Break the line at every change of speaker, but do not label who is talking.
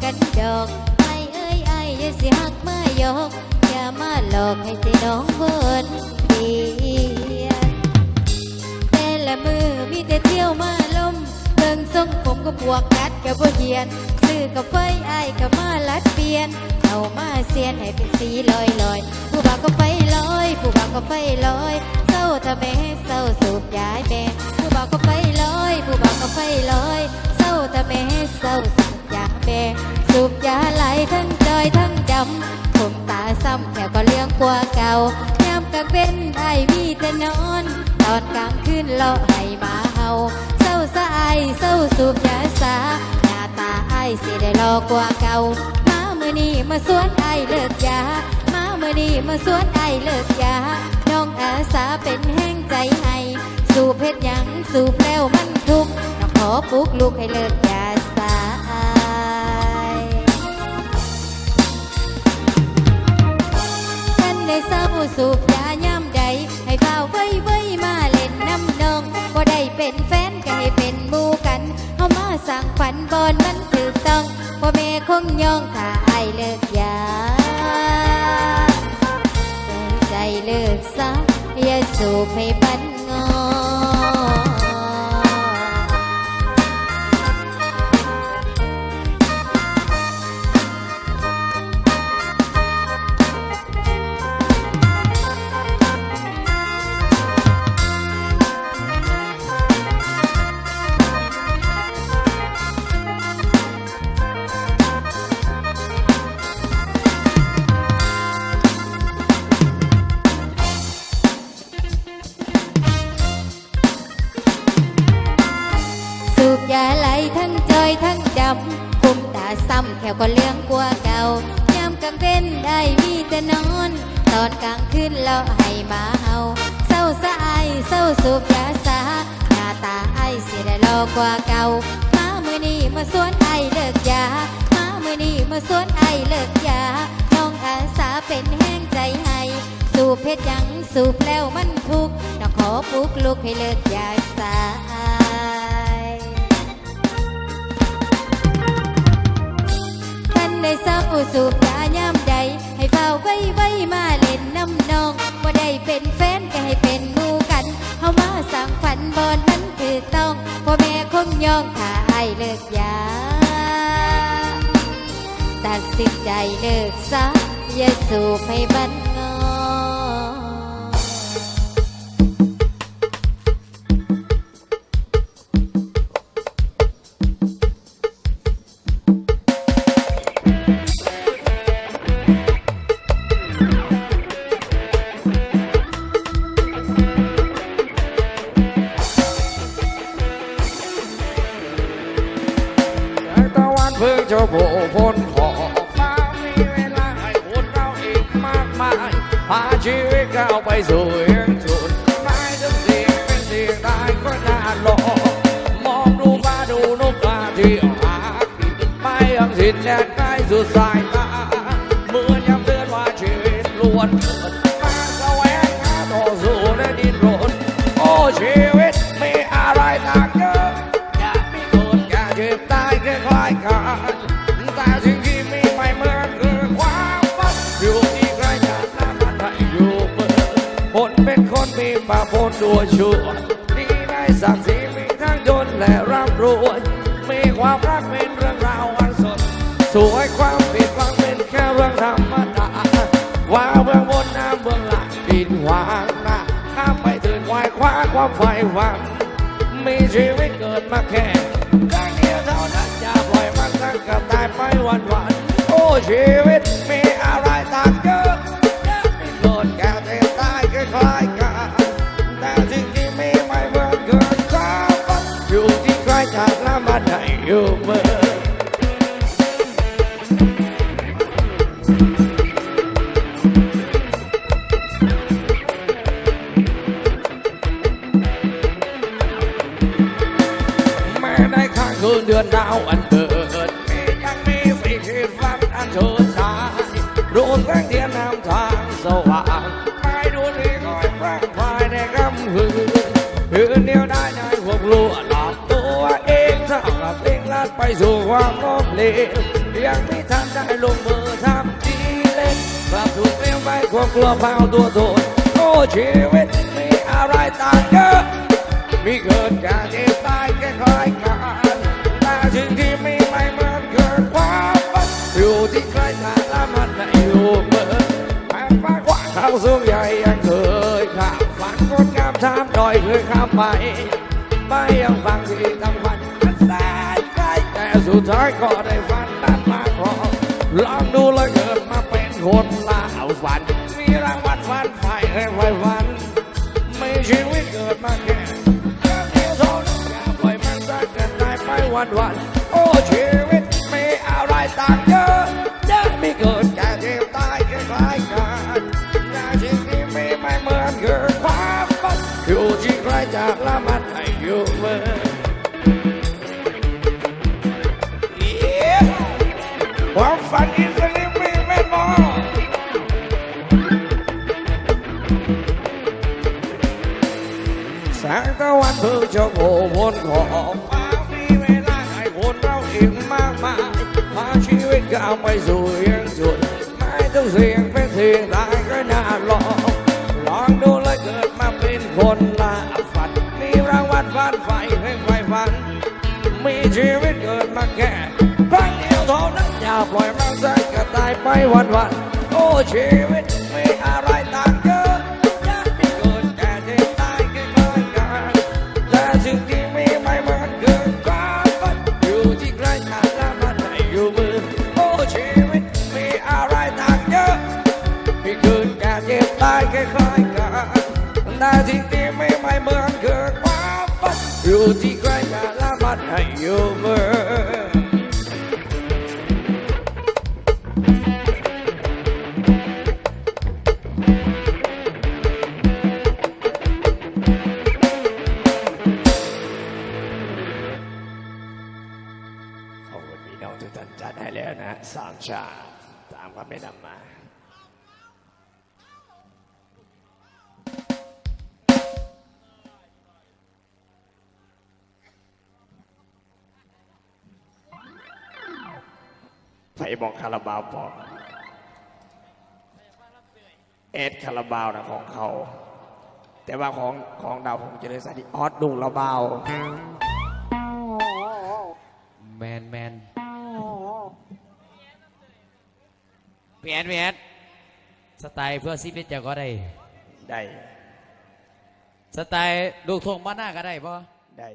กันดอกไอ้เอ้ยไอ้อย่าสิหักมาหยอกอย่ามาหลอกให้ใจน้องเวิร์นเดียแต่ละมือมีแต่เที่ยวมาลมเบิ่งทรงผมก็ปวกกัดกับบ่เหียนซื้อกับไฟไอ้กับมาลัดเปลี่ยนเอามาเสียนให้เป็นสีลอยลอยผู้บ่าวก็ไฟลอยผู้บ่าวก็ไฟลอยเศร้าทำไมให้เศร้าสูบยาแม่ผู้บ่าวก็ไฟลอยผู้บ่าวก็ไฟลอยเศร้าทำไมให้เศร้าสูบยาแม่สูบยาไหลทั้งจอยทั้งดำผมตาซ้ำแค่ก็เลี้ยงกว่าเก่ายามกลางเป็นไอ้มีแต่นอนตอนกลางคืนเลาะให้มาเฮาเศร้าสะไอเศร้าสูบยาสาหน้าตาไอ้สิได้รอกว่าเก่ามาเมื่อนี้มาสวนไอ้เลิกยามาเมื่อนี้มาสวนไอ้เลิกยาน้องอาสาเป็นแห้งใจให้สูบเพชรยังสูบแล้วมันทุกข์น้องขอปลุกลูกให้เลิกยาสาท่านได้เศร้าสูบยาย่ำใดให้เฝ้าไว้มาเล่นน้ำนองก็ได้เป็นแฟนก็ให้เป็นหมู่กันเอามาสั่งฝันบอนมันถูกต้องพ่อแม่คงยองถ้าไอ้เลิกยาใจเลิกซะอย่าสูบให้บันงอยาไหลทั้งจอยทั้งดำคุมตาซ้ำแค่ก็เลี้ยงกว่าเก่ายามกลางเป็นได้มีแต่นอนตอนกลางคืนเราให้มาเฮาเศร้าสะไอเศร้าสูบยาสาหน้าตาไอเสียได้รอกว่าเก่ามาเมื่อนี้มาสวนไอเลิกยามาเมื่อนี้มาสวนไอเลิกยาน้องอาสาเป็นแห้งใจให้สูบเพชรยังสูบแล้วมันทุกข์น้องขอปลุกลูกให้เลิกยาสาได้เศร้าสูบยาย่ำใดให้เฝ้าไว้มาเล่นน้ำนองว่าได้เป็นแฟนก็ให้เป็นหมู่กันเฮามาสั่งฝันบอนมันคือต้องพ่อแม่คงยองถ้าไอ้เลิกยาตัดสินใจเลิกซะอย่าสูบให้บันงอ
เพิ่งจะโผล่พ้นขอบฟ้ามีเวลาให้คนเราอีกมากมายพาชีวิตก้าวไปสู่ยังจุดไม่ถึงสิ่งเป็นสิ่งใดก็น่าหลอกมองดูฟ้าดูนกกาที่หาไม่ยังสิ้นแดนใกล้สุดสายตาเหมือนย้ำเตือนว่าชีวิตล้วนเกิดมาแสวงหาต่อสู้และดิ้นรนโอ้ชีวิตมีอะไรต่างเยอะอย่ามีเกิดอย่าเจ็บตายคล้ายๆกันแต่สิ่งที่มีไม่เหมือนคือความฝันอยู่ที่ใครจะนำมันให้อยู่เมื่อคนเป็นคนมีมาพ้นด้วยชั่วดีในศักดิ์ศรีมีทั้งจนและร่ำรวยมีความรักเป็นเรื่องราวอันสดสวยความผิดหวังเป็นแค่เรื่องธรรมดาว่าเบื้องบนน้ำเบื้องหลังดินหวานนะข้ามไปถึงควายคว้าความไฟฝันมีชีวิตเกิดมาแค่ครั้งเดียวเท่านั้นอย่าปล่อยมันตั้งกับตายไปวันๆโอ้ชีวิตมีอะไรต่างเยอะมีเกิดแก่เจ็บตายคล้ายๆกันแต่สิ่งที่มีไม่เหมือนเกินความฝันอยู่ที่ใครจากน้ำมันให้อยู่เมื่อคืนเดือนดาวอันเกิดมียังมีสิ่งที่ฝันอันเชิดชายรวมทั้งเทียนนำทางสว่างไม่ดูนี่คอยพร่างพรายในค่ำคืนเดียวได้ในพวกลัวหลอกตัวเองเท่ากับเองลัดไปสู่ความล้มเหลว ยังไม่ทันได้ลงมือทำดีเล่นกลับถูกเลี้ยงไปความกลัวเผาตัวโทษโอ้ชีวิตมีอะไรต่างเยอะมีเกิดการเจ็บตายคล้ายๆกันแต่สิ่งที่มีไม่เหมือนเกิดความฝันอยู่ที่ใครแต่ละมันไม่อยู่เหมือนแผ่นฟ้ากว้างเขาสูงใหญ่ยังเคยข้ามฝันงดงามถามหน่อยเคยข้ามไปไม่ยังฟังที่ทำฝันมันแสนไกลแต่สุดท้ายก็ได้ฝันนั้นมาครองลองดูแล้วเกิดมาเป็นคนลาเอาฝันมีรางวัลฝันไฟให้ไฟฝันไม่ชีวิตเกิดมาแค่เดียวเท่านั้นอย่าปล่อยมันสักแต่ตายไปวันๆโอ้ชีวิตมีอะไรต่างเยอะยังไม่เกิดแก่เจ็บตายคล้ายๆกันแต่สิ่งที่มีไม่เหมือนเกิดความฝันอยู่ที่ใครจากละมันให้อยู่เหมือนความฝันอินทรีย์มีแม่นมอแสงตะวันเพิ่งจะโผล่พ้นขอบฟ้ามีเวลาให้คนเราอีกมากมายพาชีวิตก้าวไปสู่ยังจุดไม่ต้องเสี่ยงเป็นเสี่ยงตายก็น่าลองดูแล้วเกิดมาเป็นคนลาฝันมีรางวัลฝันไฟให้ไฟฝันมีชีวิตเกิดมาแค่ครั้งเดียวเท่านั้นอย่าปล่อยมันสักก็ตายไปวันๆโอ้ชีวิตมีอะไรต่างเยอะยังไม่เกิดแก่เจ็บตายคล้ายๆกันแต่สิ่งที่มีไม่เหมือนเกิดความฝันอยู่ที่ใครแต่ละมันให้อยู่มือโอ้ชีวิตมีอะไรต่างเยอะไม่เกิดแก่เจ็บตายคล้ายๆกันแต่สิ่งที่มีไม่เหมือนเกิดความฝันอยู่ที่ใครแต่ละมันให้อยู่มือทุกท่านจัดให้แล้วนะสามชาตามความไม่นำมาไผ่บอกคาราบาวบอกเอ็ดคาราบาวนะของเขาแต่ว่าของดาวผมจะได้ใส่ที่ออสดุงระบาว
แมนเปลี่ยนสไตล์เพื่อซีพิจก็ได้สไตล์ลูกทงบ้านหน้าก็ได้ป่ะ
ได้